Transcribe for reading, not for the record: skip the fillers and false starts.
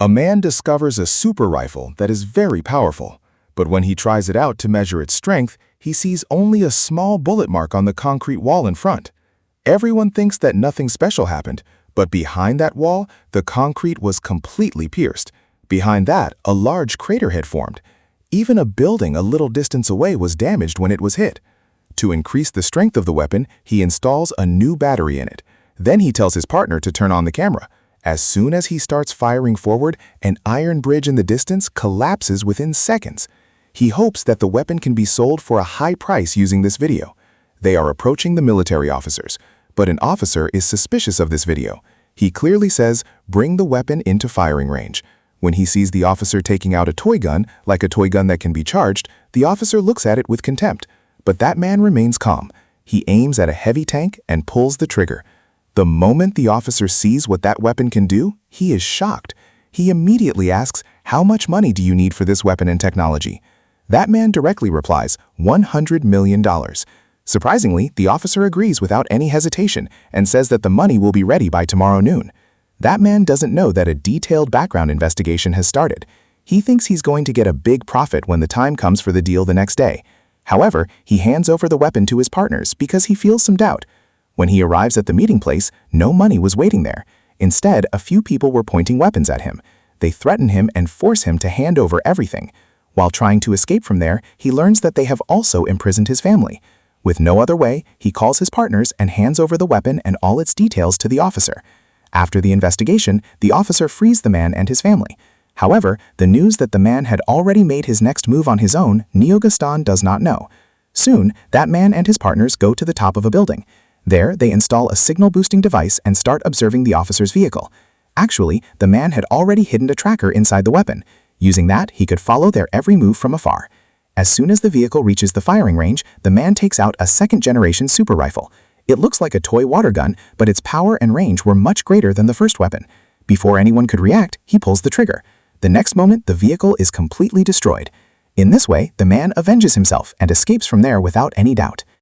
A man discovers a super rifle that is very powerful, but when he tries it out to measure its strength, he sees only a small bullet mark on the concrete wall in front. Everyone thinks that nothing special happened, but behind that wall, the concrete was completely pierced. Behind that, a large crater had formed. Even a building a little distance away was damaged when it was hit. To increase the strength of the weapon, he installs a new battery in it. Then he tells his partner to turn on the camera. As soon as he starts firing forward, an iron bridge in the distance collapses within seconds. He hopes that the weapon can be sold for a high price using this video. They are approaching the military officers, but an officer is suspicious of this video. He clearly says, "Bring the weapon into firing range." When he sees the officer taking out a toy gun, like a toy gun that can be charged, the officer looks at it with contempt. But that man remains calm. He aims at a heavy tank and pulls the trigger. The moment the officer sees what that weapon can do, he is shocked. He immediately asks, "How much money do you need for this weapon and technology?" That man directly replies, $100 million. Surprisingly, the officer agrees without any hesitation and says that the money will be ready by tomorrow noon. That man doesn't know that a detailed background investigation has started. He thinks he's going to get a big profit when the time comes for the deal the next day. However, he hands over the weapon to his partners because he feels some doubt. When he arrives at the meeting place, no money was waiting there. Instead, a few people were pointing weapons at him. They threaten him and force him to hand over everything. While trying to escape from there, he learns that they have also imprisoned his family. With no other way, he calls his partners and hands over the weapon and all its details to the officer. After the investigation, the officer frees the man and his family. However, the news that the man had already made his next move on his own, Neo-Gaston does not know. Soon, that man and his partners go to the top of a building. There, they install a signal-boosting device and start observing the officer's vehicle. Actually, the man had already hidden a tracker inside the weapon. Using that, he could follow their every move from afar. As soon as the vehicle reaches the firing range, the man takes out a second-generation super rifle. It looks like a toy water gun, but its power and range were much greater than the first weapon. Before anyone could react, he pulls the trigger. The next moment, the vehicle is completely destroyed. In this way, the man avenges himself and escapes from there without any doubt.